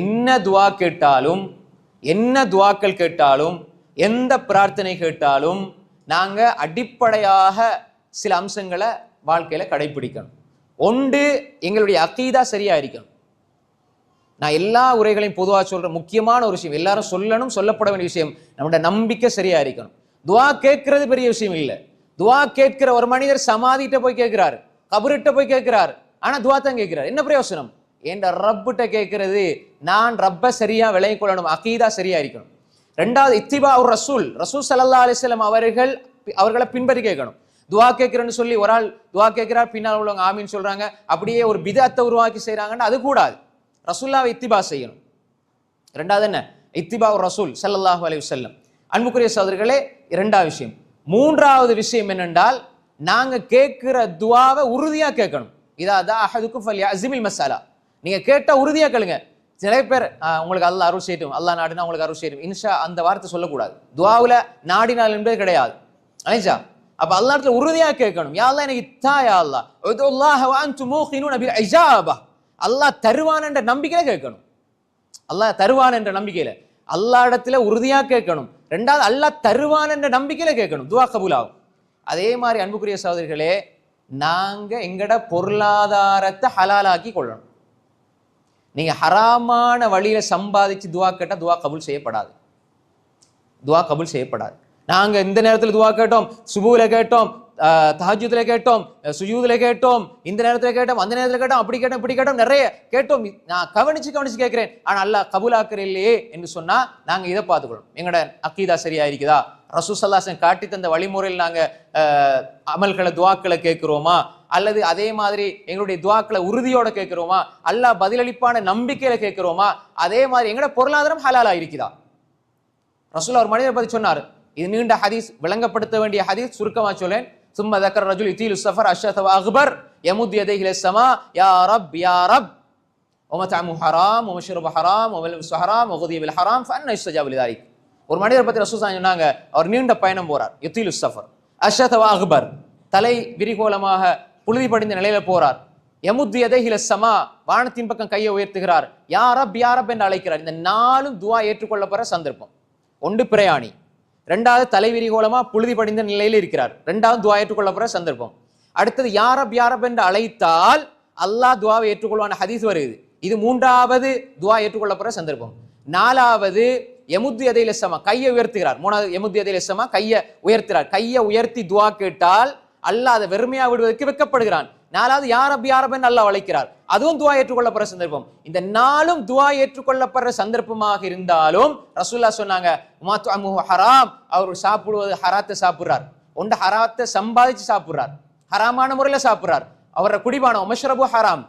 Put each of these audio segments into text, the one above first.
என்ன துவா கேட்டாலும், என்ன துவாக்கள் கேட்டாலும், எந்த பிரார்த்தனை கேட்டாலும் நாங்க அடிப்படையாக சில அம்சங்களை வாழ்க்கையில கடைபிடிக்கணும். ஒன்று, எங்களுடைய அகீதா சரியா இருக்கணும். நான் எல்லா உரைகளையும் பொதுவாக சொல்ற முக்கியமான ஒரு விஷயம், எல்லாரும் சொல்லணும், சொல்லப்பட வேண்டிய விஷயம், நம்மளோட நம்பிக்கை சரியா இருக்கணும். துவா கேட்கறது பெரிய விஷயம் இல்லை. துவா கேட்கிற ஒரு மனிதர் சமாதிட்ட போய் கேட்கிறாரு, கபரிட்ட போய் கேட்கிறாரு, ஆனா துவா தான் கேட்கிறார். என்ன பிரயோசனம்? என்ற ரப்பிட்ட கேட்கிறது, நான் ரப்ப சரியா விளங்கிக் கொள்ளணும், அகீதா சரியா இருக்கணும். ரெண்டாவது, இத்திபா ஒரு ரசூல் ஸல்லல்லாஹு அலைஹி வஸல்லம் அவர்களை பின்பற்றி கேட்கணும். துவா கேட்கிறேன்னு சொல்லி ஒரு ஆள் துவா கேட்கிறார், பின்னால் உள்ளவங்க ஆமீன் சொல்றாங்க, அப்படியே ஒரு பிதத்தை உருவாக்கி செய்யறாங்கன்னா அது கூடாது. ரசூல்லாவை இத்திபா செய்யணும். ரெண்டாவது என்ன? இத்திபா ஒரு ரசூல் ஸல்லல்லாஹு அலைஹி வஸல்லம். அன்புக்குரிய சகோதரர்களே, இரண்டாவது விஷயம். மூன்றாவது விஷயம் என்னென்றால், நாங்க கேட்கிற துவாவை உறுதியா கேட்கணும். இதா அஹதுக்கும் ஃபல்யஅஸிமில் மஸ்அலா. நீங்க கேட்டா உறுதியா கேளுங்க. சில பேர் உங்களுக்கு அல்லாஹ் அருள் செய்யட்டும், அல்லாஹ் நாடினா உங்களுக்கு அருள் செய்யட்டும், இன்ஷா அந்த வார்த்தை சொல்லக்கூடாது. துவாவுல நாடினால் என்பது கிடையாது. அலைஞ்சா அப்ப அல்லாஹ்ட்ட உறுதியா கேட்கணும். யா அல்லாஹ் எனக்கு இத்தா, யா அல்லாஹ் உதுல்லாஹ வ அன்தும் மூகினூன பில் இஜாபா. அல்லாஹ் தருவான் என்ற நம்பிக்கையில கேட்கணும். அல்லாஹ் தருவான் என்ற நம்பிக்கையில அல்லாஹ் இடத்துல உறுதியா கேட்கணும். ரெண்டாவது, அல்லாஹ் தருவான் என்ற நம்பிக்கையில கேட்கணும், துவா கபூலாகும். அதே மாதிரி அன்புக்குரிய சகோதரிகளே, நாங்க எங்கட பொருளாதாரத்தை ஹலாலாக்கி கொள்ளணும். நீங்க ஹராமான வழியில சம்பாதிச்சு துவா கேட்டா துவா கபூல் செய்யப்படாது. துவா கபூல் செய்யப்படாது. நாங்க இந்த நேரத்தில் துவா கேட்டோம், சுபூல கேட்டோம், தஹஜ்ஜுதுல கேட்டோம், சுஜூதுல கேட்டோம், இந்த நேரத்துல கேட்டோம், அந்த நேரத்துல கேட்டோம், அப்படி கேட்டோம், இப்படி கேட்டோம், நிறைய கேட்டோம். நான் கவனிச்சு கேட்கிறேன், ஆனா அல்லாஹ் கபூலாக்குற இல்லையே என்று சொன்னா நாங்க இதை பார்த்துக்கணும். எங்களோட அக்கீதா சரியா இருக்குதா? ரசூல் ஸல்லல்லாஹு அலைஹி வஸல்லம் காட்டி தந்த வழிமுறையில் நாங்க அமல்களை துவாக்களை கேட்கிறோமா? அல்லது அதே மாதிரி எங்களுடைய துவாக்களை உறுதியோட கேட்கிறோமா? அல்லாஹ் பதிலளிப்பான நம்பிக்கையில கேட்கிறோமா? அதே மாதிரி எங்களோட பொருளாதாரம் ஹலாலா இருக்குதா? ரசூல் ஒரு மனிதரை பத்தி சொன்னார். இது நீண்ட ஹதீஸ், விளங்கப்படுத்த வேண்டிய ஹதீஸ், சுருக்கமா சொல்லேன். சும்ம தக்கர ரஜுல் யுதீலு ஸஃபர் அஷ்ஷத வ அக்பர் யமுத் யதைஹி இலஸ் ஸமா யா ரப் யா ரப் வமத்அமு ஹராம் வமஷ்ரபு ஹராம் வமல்பஸு ஹராம் வகுதிய பில் ஹராம் ஃபஅன்ன யுஸ்தஜாபு லிதாலிக். ஒரு மனிதரை பத்தி ரசூல் சொன்னாங்க, அவர் நீண்ட பயணம் போறார், யுதீலு ஸஃபர் அஷ்ஷத வ அக்பர், தலை விரிகோலமாக புழுதி படிந்த நிலையில போறார். யமுத் யதைஹி இலஸ் ஸமா, வானத்தின் பக்கம் கையை உயர்த்துகிறார். யா ரப் என்று அழைக்கிறார். இந்த நாலும் துஆ ஏற்றுக்கொள்ளப்படுற சந்தர்ப்பம். ஒன்று பிரயாணி, ரெண்டாவது தலைவிரிகோலமா புழுதி படிந்த நிலையில் இருக்கிறார், ரெண்டாவது துவா ஏற்றுக்கொள்ளப்படுற சந்தர்ப்பம். அடுத்தது யா ரப் என்று அழைத்தால் அல்லாஹ் துவாவை ஏற்றுக்கொள்வான ஹதீஸ் வருது. இது மூன்றாவது துவா ஏற்றுக்கொள்ளப்படுற சந்தர்ப்பம். நாலாவது யமுத் யதைஹி இலஸ் ஸமா, கையை உயர்த்துகிறார். மூணாவது யமுத் யதைஹி இலஸ் ஸமா, கையை உயர்த்துகிறார். கையை உயர்த்தி துவா கேட்டால் அல்லாஹ் அதை வெறுமையா விடுவதற்கு வெட்கப்படுகிறான். நாலாவது யா ரப் என்று அல்லாஹ் அழைக்கிறார், அதுவும் துவா ஏற்றுக்கொள்ளப்படுற சந்தர்ப்பம். இந்த நாலும் துவா ஏற்றுக்கொள்ளப்படுற சந்தர்ப்பமாக இருந்தாலும் ரசூலுல்லாஹ் சொன்னாங்க, மத்அமுஹு ஹராம், அவர் சாப்பிடுவது ஹராத்தை சாப்பிடுறார். ஒன்று ஹராத்தை சம்பாதிச்சு சாப்பிடுறார், ஹராமான முறையில சாப்பிடுறார். அவரை குடிபானம் மஷ்ரபு ஹராம்,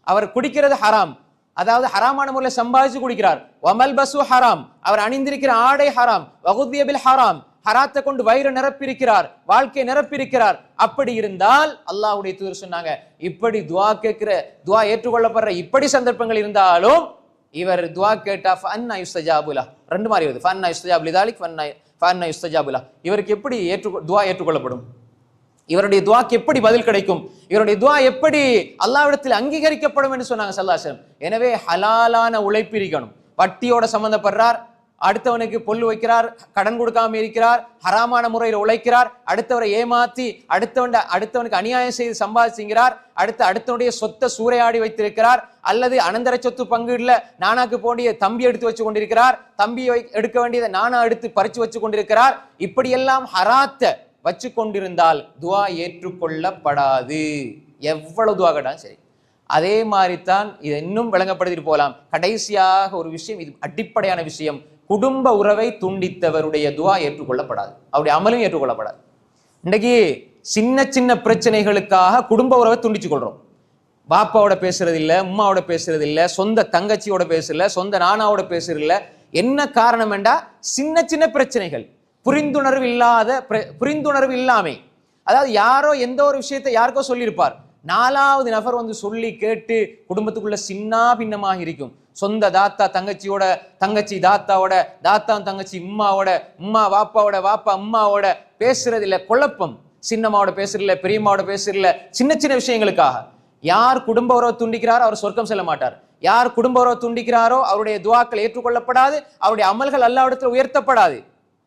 அவர் குடிக்கிறது ஹராம், அதாவது ஹராமான முறையில சம்பாதிச்சு குடிக்கிறார். வமல்பஸு ஹராம், அவர் அணிந்திருக்கிற ஆடை ஹராம். வகுதிய பில் ஹராம், ஹராத்தை கொண்டு வயிறு நிரப்பியிருக்கிறார், வாழ்க்கையை நிரப்பியிருக்கிறார். அப்படி இருந்தால் அல்லாஹ்வுடைய தூதர் சொன்னாங்க, இப்படி துவா கேட்கிற, துவா ஏற்றுக்கொள்ளப்படுற இப்படி சந்தர்ப்பங்கள் இருந்தாலும் இவர் துவா கேட்டா ஃபஅன்னா யுஸ்தஜாபு லஹ், ரெண்டு மாதிரி வருது, ஃபஅன்னா யுஸ்தஜாபு லிதாலிக் ஃபஅன்னா யுஸ்தஜாபு லஹ். இவருக்கு எப்படி துவா ஏற்றுக்கொள்ளப்படும்? இவருடைய துவாக்கு எப்படி பதில் கிடைக்கும்? இவருடைய துவா எப்படி அல்லாஹ்விடத்தில் அங்கீகரிக்கப்படும் என்று சொன்னாங்க ஸல்லல்லாஹு அலைஹி வஸல்லம். எனவே ஹலாலான உழைப்பு இருக்கணும். வட்டியோட சம்பந்தப்படுறார், அடுத்தவனுக்கு பொல்லு வைக்கிறார், கடன் கொடுக்காம இருக்கிறார், ஹராமான முறையில் உழைக்கிறார், அடுத்தவரை ஏமாத்தி அடுத்தவனுக்கு அநியாயம் செய்து சம்பாதிச்சுங்கிறார், அடுத்தவனுடைய சொத்தை சூறையாடி வைத்திருக்கிறார், அல்லது அனந்தர சொத்து பங்கு இல்ல நானாக்கு போண்டிய தம்பி எடுத்து வச்சு கொண்டிருக்கிறார், தம்பி எடுக்க வேண்டியதை நானா எடுத்து பறிச்சு வச்சு கொண்டிருக்கிறார். இப்படியெல்லாம் ஹராத்தை வச்சு கொண்டிருந்தால் துவா ஏற்றுக்கொள்ளப்படாது, எவ்வளவு துவா கேட்டாலும் சரி. அதே மாதிரி தான் இதை இன்னும் விளங்கப்படுத்திட்டு போகலாம். கடைசியாக ஒரு விஷயம், இது அடிப்படையான விஷயம், குடும்ப உறவை துண்டித்தவருடைய துவா ஏற்றுக்கொள்ளப்படாது, அவருடைய அமலும் ஏற்றுக்கொள்ளப்படாது. இன்றைக்கு சின்ன சின்ன பிரச்சனைகளுக்காக குடும்ப உறவை துண்டிச்சு கொள்றோம். பாப்பாவோட பேசுறது இல்லை, உம்மாவோட பேசுறது இல்லை, சொந்த தங்கச்சியோட பேசுறதில்ல, சொந்த நானாவோட பேசுறதில்ல. என்ன காரணம் என்றா சின்ன சின்ன பிரச்சனைகள், புரிந்துணர்வு இல்லாமை. அதாவது யாரோ எந்த ஒரு விஷயத்தை யாருக்கோ சொல்லியிருப்பார், நாலாவது நபர் வந்து சொல்லி கேட்டு குடும்பத்துக்குள்ள சின்ன பின்னமாக இருக்கும். சொந்த தாத்தா தங்கச்சியோட, தங்கச்சி தாத்தாவோட, தாத்தா தங்கச்சி உம்மாவோட, உம்மா வாப்பாவோட, வாப்பா உம்மாவோட பேசுறது இல்லை, குழப்பம். சின்னம்மாவோட பேசுறதில்ல, பெரியம்மாவோட பேசுறதில்ல, சின்ன சின்ன விஷயங்களுக்காக. யார் குடும்ப உறவை துண்டிக்கிறார் அவர் சொர்க்கம் செல்ல மாட்டார். யார் குடும்ப உறவை துண்டிக்கிறாரோ அவருடைய துவாக்கள் ஏற்றுக்கொள்ளப்படாது, அவருடைய அமல்கள் அல்லாஹ்விடத்தில் உயர்த்தப்படாது.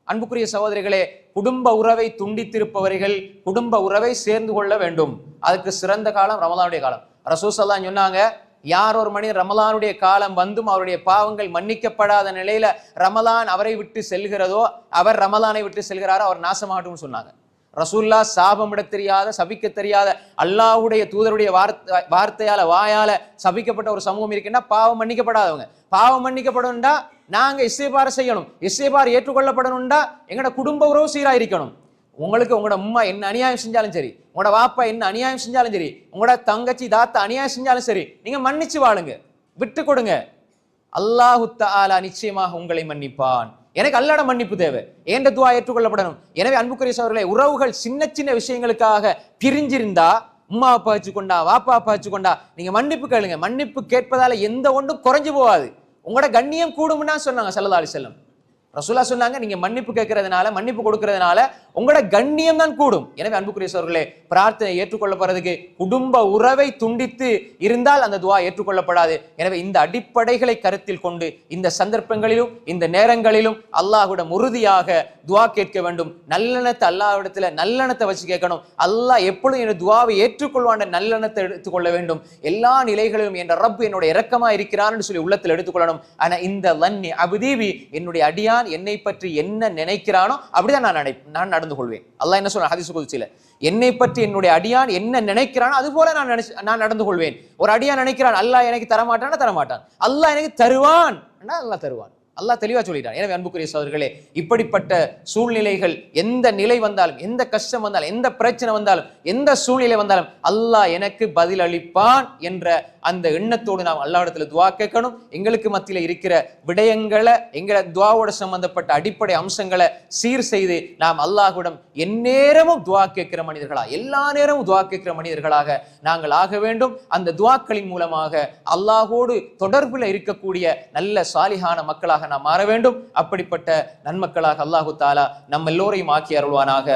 அன்புக்குரிய சகோதரிகளே, குடும்ப உறவை துண்டித்திருப்பவர்கள் குடும்ப உறவை சேர்ந்து கொள்ள வேண்டும். அதுக்கு சிறந்த காலம் ரமலானுடைய காலம். ரசூல் ஸல்லல்லாஹு அலைஹி வஸல்லம் சொன்னாங்க, யார் ஒரு மனிதன் ரமலானுடைய காலம் வந்தும் அவருடைய பாவங்கள் மன்னிக்கப்படாத நிலையில ரமலான் அவரை விட்டு செல்கிறதோ, அவர் ரமலானை விட்டு செல்கிறாரோ, அவர் நாசமாகட்டும்னு சொன்னாங்க. ரசூல்லா சாபமிட தெரியாத, சபிக்க தெரியாத, அல்லாஹ்வுடைய தூதருடைய வார்த்தையால வாயால சபிக்கப்பட்ட ஒரு சமூகம் இருக்குன்னா பாவம் மன்னிக்கப்படாதவங்க. பாவம் மன்னிக்கப்படணும்டா நாங்க இஸ்திக்பார் செய்யணும். இஸ்திக்பார் ஏற்றுக்கொள்ளப்படணும்டா எங்கட குடும்ப உறவு சீரா இருக்கணும். உங்களுக்கு உங்களோட அம்மா என்ன அநியாயம் செஞ்சாலும் சரி, உங்களோட வாப்பா என்ன அநியாயம் செஞ்சாலும் சரி, உங்களோட தங்கச்சி தாத்தா அநியாயம் செஞ்சாலும் சரி, நீங்க மன்னிச்சு வாழுங்க, விட்டு கொடுங்க. அல்லாஹு தஆலா நிச்சயமாக உங்களை மன்னிப்பான். எனக்கு அல்லாஹ்வோட மன்னிப்பு தேவை, ஏண்ட துஆ ஏற்றுக்கொள்ளப்படணும். எனவே அன்புக்குரிய சகோதரர்களே, உறவுகள் சின்ன சின்ன விஷயங்களுக்காக பிரிஞ்சிருந்தா, உம்மா அப்பா வச்சுக்கொண்டா, வாப்பா அப்பா வச்சுக்கொண்டா, நீங்க மன்னிப்பு கேளுங்க. மன்னிப்பு கேட்பதால எந்த ஒன்றும் குறைஞ்சு போகாது, உங்களோட கண்ணியம் கூடும்னா சொன்னாங்க ஸல்லல்லாஹு அலைஹி வஸல்லம். ரசூலா சொன்னாங்க, நீங்க மன்னிப்பு கேட்கறதுனால, மன்னிப்பு கொடுக்கறதுனால உங்களோட கண்ணியம் தான் கூடும். எனவே அன்புக்குரிய சகோதரர்களே, பிரார்த்தனை ஏற்றுக்கொள்ளப்படுறதுக்கு குடும்ப உறவை துண்டித்து இருந்தால் அந்த துஆ ஏற்றுக்கொள்ளப்படாது. எனவே இந்த அடிப்படைகளை கருத்தில் கொண்டு இந்த சந்தர்ப்பங்களிலும் இந்த நேரங்களிலும் அல்லாஹ்விடம் உறுதியாக துஆ கேட்க வேண்டும். நல்லெண்ணத்தை அல்லாஹ்விடத்துல நல்லெண்ணத்தை வச்சு கேட்கணும். அல்லாஹ் எப்பொழுதும் என் துஆவை ஏற்றுக்கொள்வான் நல்லெண்ணத்தை எடுத்துக்கொள்ள வேண்டும். எல்லா நிலைகளிலும் என் ரப் என்னோட இரக்கமா இருக்கிறான்னு சொல்லி உள்ளத்தில் எடுத்துக்கொள்ளணும். ஆனா இந்த லன்னி அபுதீபி, என்னுடைய அடியான் என்னை பற்றி என்ன நினைக்கிறானோ அப்படிதான் நான் நடந்து கொள்வேன். அல்லாஹ் என்ன சொல்றான் ஹதீஸ் குத்ஸில, என்னை பற்றி என்னுடைய அடியான் என்ன நினைக்கிறானோ அது போல நான் நடந்து கொள்வேன். ஒரு அடியான் நினைக்கிறான் அல்லாஹ் எனக்கு தரமாட்டானா தரமாட்டான், அல்லாஹ் எனக்கு தருவான், அல்லாஹ் தருவான். அல்லாஹ் தெளிவா சொல்லிட்டான். எனவே அன்புக்குரிய சகோதரர்களே, இப்படிப்பட்ட சூழ்நிலைகள் எந்த நிலை வந்தாலும், எந்த கஷ்டம் வந்தாலும், எந்த பிரச்சனை வந்தாலும், எந்த சூழ்நிலை வந்தாலும் அல்லாஹ் எனக்கு பதில் அளிப்பான் என்ற அந்த எண்ணத்தோடு நாம் அல்லாஹ்விடத்துல துஆ கேட்கணும். எங்களுக்கு மத்தியில இருக்கிற விடயங்களை, எங்களை துஆவோட சம்பந்தப்பட்ட அடிப்படை அம்சங்களை சீர் செய்து நாம் அல்லாஹ்விடம் எந்நேரமும் துஆ கேட்கிற மனிதர்களா, எல்லா நேரமும் துஆ கேட்கிற மனிதர்களாக நாங்கள் ஆக வேண்டும். அந்த துஆக்களின் மூலமாக அல்லாஹ்வோடு தொடர்புல இருக்கக்கூடிய நல்ல சாலிஹான மக்களாக நாம் மாற வேண்டும். அப்படிப்பட்ட நன்மக்களாக அல்லாஹு தஆலா நம்ம எல்லோரையும் ஆக்கி அருள்வானாக.